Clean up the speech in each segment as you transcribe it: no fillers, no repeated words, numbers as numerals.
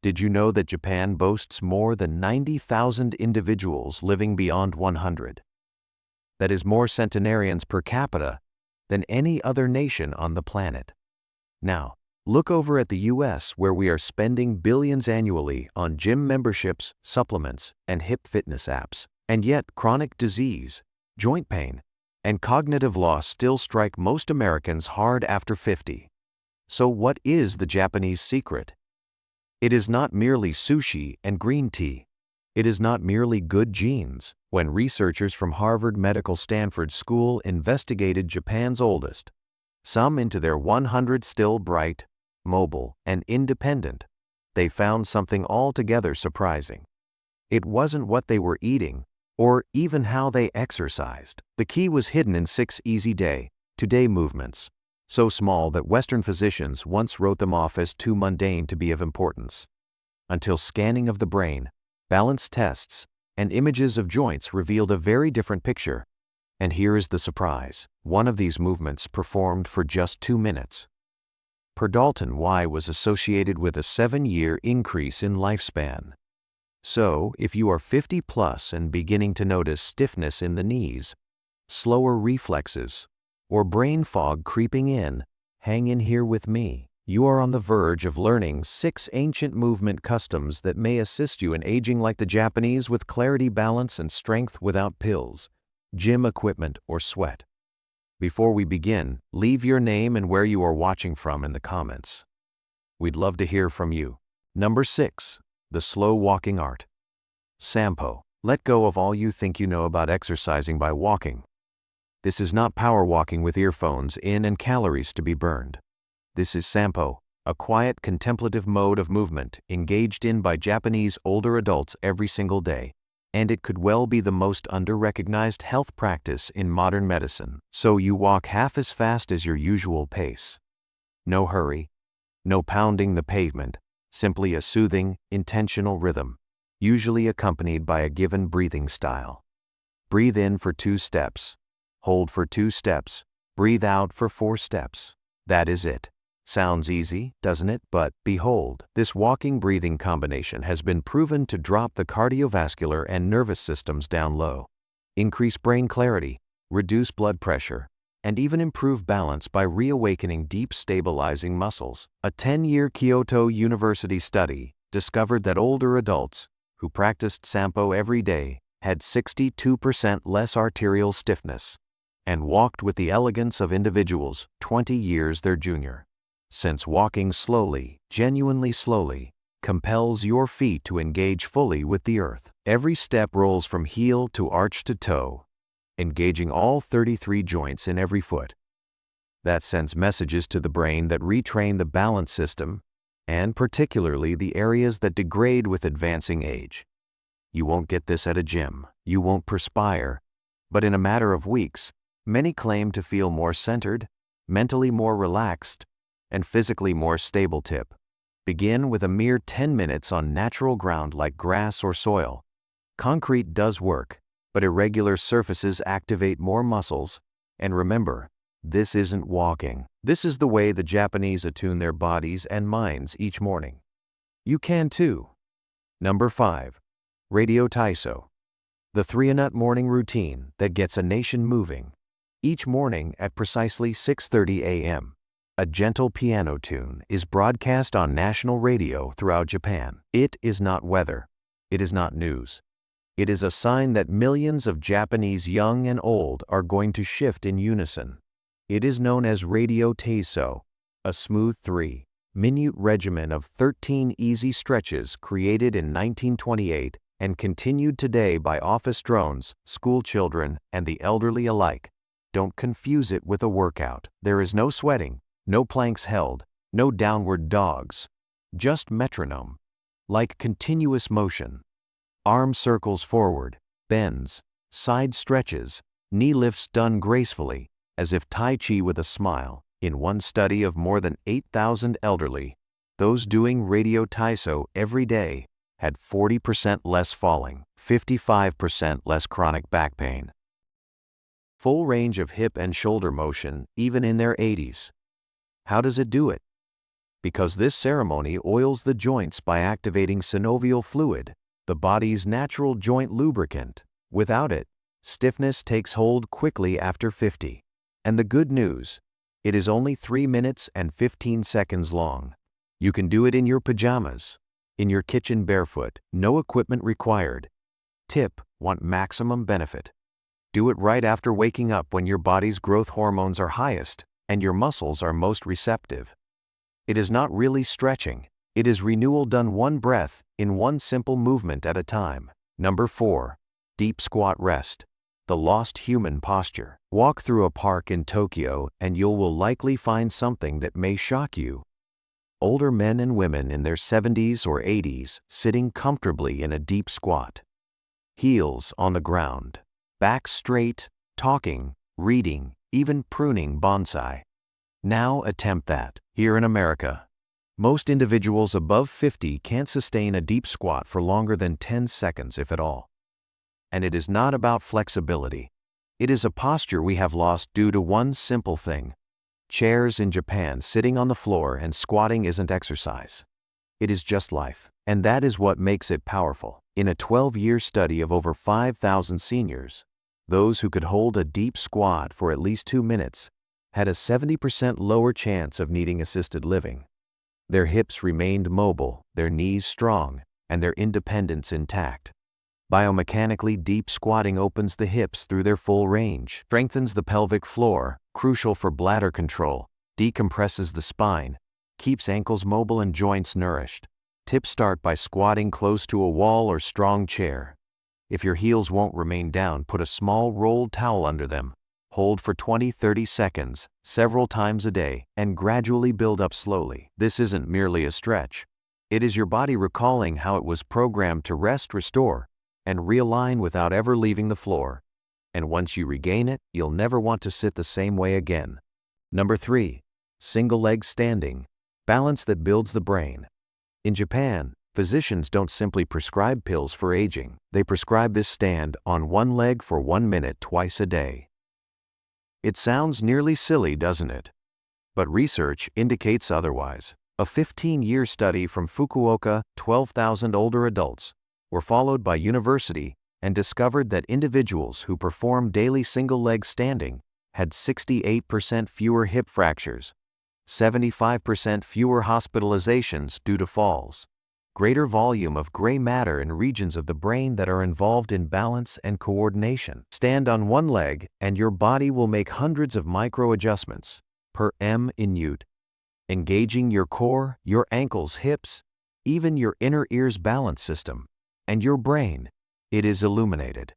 Did you know that Japan boasts more than 90,000 individuals living beyond 100? That is more centenarians per capita than any other nation on the planet. Now, look over at the US, where we are spending billions annually on gym memberships, supplements, and hip fitness apps. And yet, chronic disease, joint pain, and cognitive loss still strike most Americans hard after 50. So what is the Japanese secret? It is not merely sushi and green tea. It is not merely good genes. When researchers from Harvard Medical Stanford School investigated Japan's oldest, some into their 100 still bright, mobile, and independent, they found something altogether surprising. It wasn't what they were eating, or even how they exercised. The key was hidden in 6 easy day-to-day movements, so small that Western physicians once wrote them off as too mundane to be of importance. Until scanning of the brain, balance tests, and images of joints revealed a very different picture. And here is the surprise. One of these movements performed for just 2 minutes. Per Dalton, Y was associated with a 7-year increase in lifespan. So, if you are 50 plus and beginning to notice stiffness in the knees, slower reflexes, or brain fog creeping in, hang in here with me. You are on the verge of learning 6 ancient movement customs that may assist you in aging like the Japanese with clarity, balance, and strength without pills, gym equipment, or sweat. Before we begin, leave your name and where you are watching from in the comments. We'd love to hear from you. Number 6. The slow walking art. Sampo. Let go of all you think you know about exercising by walking. This is not power walking with earphones in and calories to be burned. This is Sampo, a quiet, contemplative mode of movement engaged in by Japanese older adults every single day, and it could well be the most under-recognized health practice in modern medicine. So you walk half as fast as your usual pace. No hurry, no pounding the pavement, simply a soothing, intentional rhythm, usually accompanied by a given breathing style. Breathe in for 2 steps, hold for 2 steps, breathe out for 4 steps. That is it. Sounds easy, doesn't it? But behold, this walking-breathing combination has been proven to drop the cardiovascular and nervous systems down low, increase brain clarity, reduce blood pressure, and even improve balance by reawakening deep stabilizing muscles. A 10-year Kyoto University study discovered that older adults who practiced Sampo every day had 62% less arterial stiffness and walked with the elegance of individuals 20 years their junior. Since walking slowly, genuinely slowly, compels your feet to engage fully with the earth. Every step rolls from heel to arch to toe, engaging all 33 joints in every foot. That sends messages to the brain that retrain the balance system, and particularly the areas that degrade with advancing age. You won't get this at a gym. You won't perspire. But in a matter of weeks, many claim to feel more centered, mentally more relaxed, and physically more stable. Tip: begin with a mere 10 minutes on natural ground like grass or soil. Concrete does work, but irregular surfaces activate more muscles. And remember, this isn't walking. This is the way the Japanese attune their bodies and minds each morning. You can too. Number 5. Radio Taiso. The 3-a-nut morning routine that gets a nation moving. Each morning at precisely 6:30 a.m., a gentle piano tune is broadcast on national radio throughout Japan. It is not weather. It is not news. It is a sign that millions of Japanese young and old are going to shift in unison. It is known as Radio Taiso, a smooth 3-minute regimen of 13 easy stretches created in 1928 and continued today by office drones, school children, and the elderly alike. Don't confuse it with a workout. There is no sweating, no planks held, no downward dogs, just metronome, like continuous motion. Arm circles forward, bends, side stretches, knee lifts done gracefully, as if Tai Chi with a smile. In one study of more than 8,000 elderly, those doing Radio Taiso every day had 40% less falling, 55% less chronic back pain, full range of hip and shoulder motion even in their 80s. How does it do it? Because this ceremony oils the joints by activating synovial fluid, the body's natural joint lubricant. Without it, stiffness takes hold quickly after 50. And the good news, it is only 3 minutes and 15 seconds long. You can do it in your pajamas, in your kitchen barefoot, no equipment required. Tip: want maximum benefit? Do it right after waking up when your body's growth hormones are highest and your muscles are most receptive. It is not really stretching, it is renewal done one breath in one simple movement at a time. Number 4. Deep squat rest. The lost human posture. Walk through a park in Tokyo and you will likely find something that may shock you. Older men and women in their 70s or 80s sitting comfortably in a deep squat. Heels on the ground, back straight, talking, reading, even pruning bonsai. Now attempt that. Here in America, most individuals above 50 can't sustain a deep squat for longer than 10 seconds if at all. And it is not about flexibility. It is a posture we have lost due to one simple thing. Chairs in Japan, sitting on the floor and squatting isn't exercise. It is just life. And that is what makes it powerful. In a 12-year study of over 5,000 seniors, those who could hold a deep squat for at least 2 minutes had a 70% lower chance of needing assisted living. Their hips remained mobile, their knees strong, and their independence intact. Biomechanically, deep squatting opens the hips through their full range, strengthens the pelvic floor, crucial for bladder control, decompresses the spine, keeps ankles mobile and joints nourished. Tips: start by squatting close to a wall or strong chair. If your heels won't remain down, put a small rolled towel under them. Hold for 20-30 seconds, several times a day, and gradually build up slowly. This isn't merely a stretch. It is your body recalling how it was programmed to rest, restore, and realign without ever leaving the floor. And once you regain it, you'll never want to sit the same way again. Number 3. Single leg standing. Balance that builds the brain. In Japan, physicians don't simply prescribe pills for aging. They prescribe this stand on one leg for 1 minute twice a day. It sounds nearly silly, doesn't it? But research indicates otherwise. A 15-year study from Fukuoka, 12,000 older adults, were followed by university and discovered that individuals who performed daily single-leg standing had 68% fewer hip fractures, 75% fewer hospitalizations due to falls, greater volume of gray matter in regions of the brain that are involved in balance and coordination. Stand on one leg and your body will make hundreds of micro adjustments per minute, engaging your core, your ankles, hips, even your inner ear's balance system, and your brain. It is illuminated.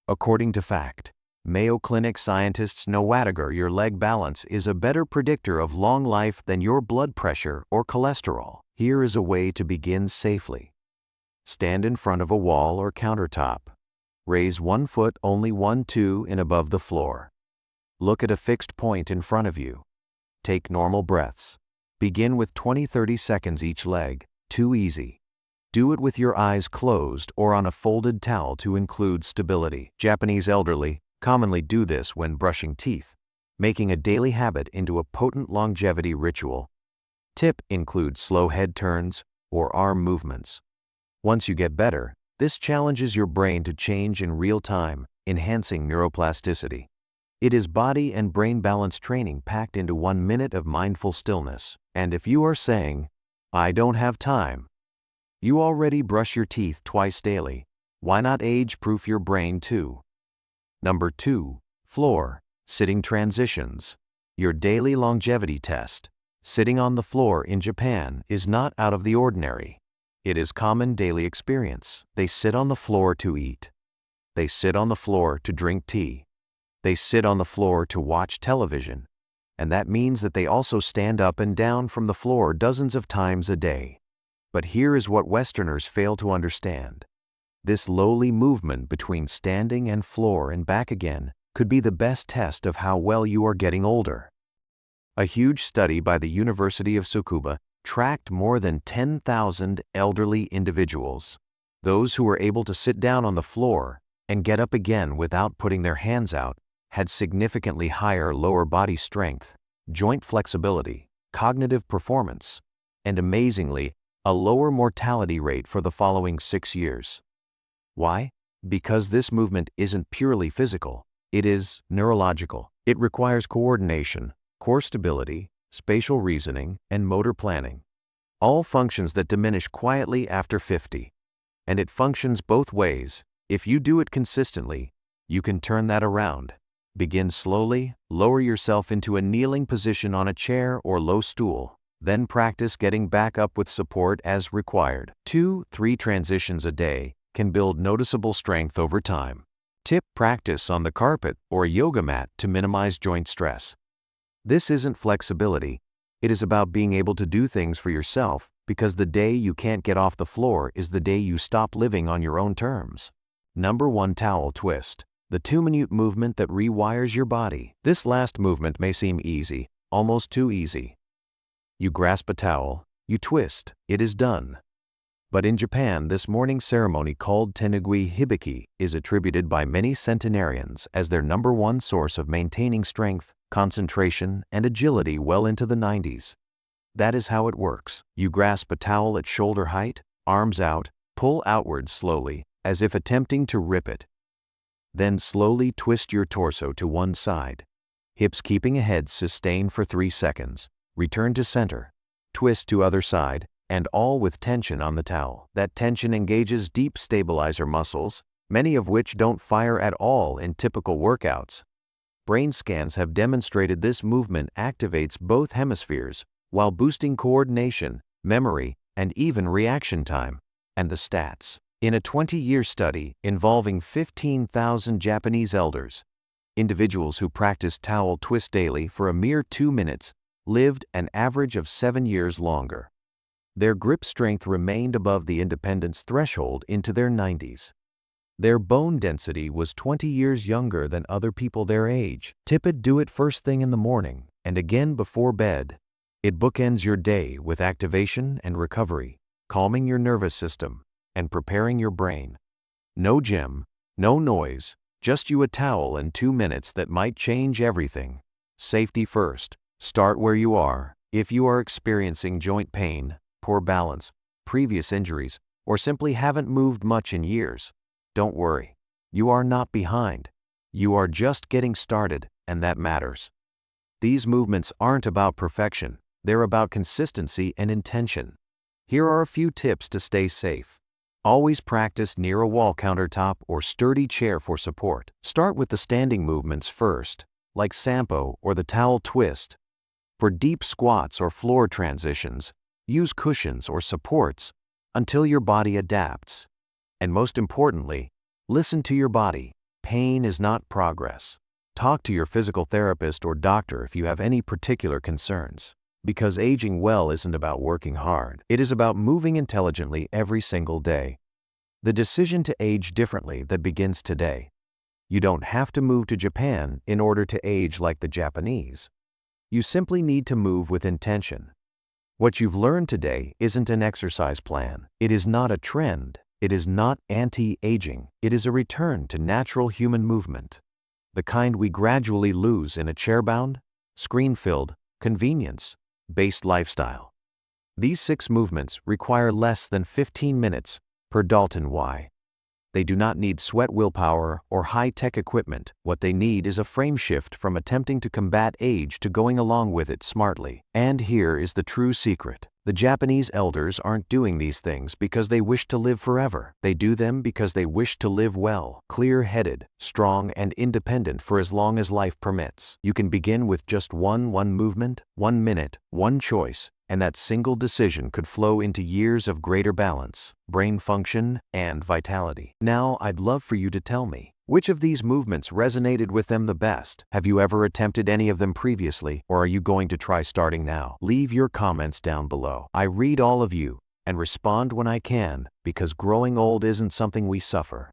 According to fact, Mayo Clinic scientists know your leg balance is a better predictor of long life than your blood pressure or cholesterol. Here is a way to begin safely. Stand in front of a wall or countertop. Raise one foot only 1-2 in above the floor. Look at a fixed point in front of you. Take normal breaths. Begin with 20-30 seconds each leg, too easy. Do it with your eyes closed or on a folded towel to include stability. Japanese elderly commonly do this when brushing teeth, making a daily habit into a potent longevity ritual. Tip: include slow head turns or arm movements. Once you get better, this challenges your brain to change in real time, enhancing neuroplasticity. It is body and brain balance training packed into 1 minute of mindful stillness. And if you are saying, "I don't have time," you already brush your teeth twice daily. Why not age-proof your brain too? Number 2. Floor sitting transitions. Your daily longevity test. Sitting on the floor in Japan is not out of the ordinary. It is common daily experience. They sit on the floor to eat. They sit on the floor to drink tea. They sit on the floor to watch television. And that means that they also stand up and down from the floor dozens of times a day. But here is what Westerners fail to understand. This lowly movement between standing and floor and back again could be the best test of how well you are getting older. A huge study by the University of Tsukuba tracked more than 10,000 elderly individuals. Those who were able to sit down on the floor and get up again without putting their hands out had significantly higher lower body strength, joint flexibility, cognitive performance, and amazingly, a lower mortality rate for the following 6 years. Why? Because this movement isn't purely physical, it is neurological. It requires coordination, core stability, spatial reasoning, and motor planning. All functions that diminish quietly after 50. And it functions both ways. If you do it consistently, you can turn that around. Begin slowly, lower yourself into a kneeling position on a chair or low stool. Then practice getting back up with support as required. 2-3 transitions a day can build noticeable strength over time. Tip: practice on the carpet or yoga mat to minimize joint stress. This isn't flexibility. It is about being able to do things for yourself, because the day you can't get off the floor is the day you stop living on your own terms. Number 1. Towel twist. The 2-minute movement that rewires your body. This last movement may seem easy, almost too easy. You grasp a towel, you twist, it is done. But in Japan, this morning ceremony called Tenugui Hibiki is attributed by many centenarians as their number 1 source of maintaining strength, concentration, and agility well into the 90s. That is how it works. You grasp a towel at shoulder height, arms out, pull outward slowly, as if attempting to rip it. Then slowly twist your torso to one side. Hips keeping ahead, sustain for 3 seconds. Return to center. Twist to other side, and all with tension on the towel. That tension engages deep stabilizer muscles, many of which don't fire at all in typical workouts. Brain scans have demonstrated this movement activates both hemispheres, while boosting coordination, memory, and even reaction time. And the stats. In a 20-year study involving 15,000 Japanese elders, individuals who practiced towel twist daily for a mere 2 minutes lived an average of 7 years longer. Their grip strength remained above the independence threshold into their 90s. Their bone density was 20 years younger than other people their age. Tip: it, do it first thing in the morning and again before bed. It bookends your day with activation and recovery, calming your nervous system, and preparing your brain. No gym, no noise, just you, a towel, and 2 minutes that might change everything. Safety first. Start where you are. If you are experiencing joint pain, poor balance, previous injuries, or simply haven't moved much in years, don't worry. You are not behind. You are just getting started, and that matters. These movements aren't about perfection. They're about consistency and intention. Here are a few tips to stay safe. Always practice near a wall, countertop, or sturdy chair for support. Start with the standing movements first, like Sampo or the towel twist. For deep squats or floor transitions, use cushions or supports until your body adapts. And most importantly, listen to your body. Pain is not progress. Talk to your physical therapist or doctor if you have any particular concerns. Because aging well isn't about working hard. It is about moving intelligently every single day. The decision to age differently that begins today. You don't have to move to Japan in order to age like the Japanese. You simply need to move with intention. What you've learned today isn't an exercise plan. It is not a trend. It is not anti-aging. It is a return to natural human movement. The kind we gradually lose in a chair-bound, screen-filled, convenience-based lifestyle. These 6 movements require less than 15 minutes per Dalton Y. They do not need sweat willpower or high-tech equipment. What they need is a frame shift from attempting to combat age to going along with it smartly. And here is the true secret. The Japanese elders aren't doing these things because they wish to live forever. They do them because they wish to live well, clear-headed, strong, and independent for as long as life permits. You can begin with just one movement, 1 minute, one choice, and that single decision could flow into years of greater balance, brain function, and vitality. Now, I'd love for you to tell me, which of these movements resonated with them the best? Have you ever attempted any of them previously, or are you going to try starting now? Leave your comments down below. I read all of you and respond when I can, because growing old isn't something we suffer.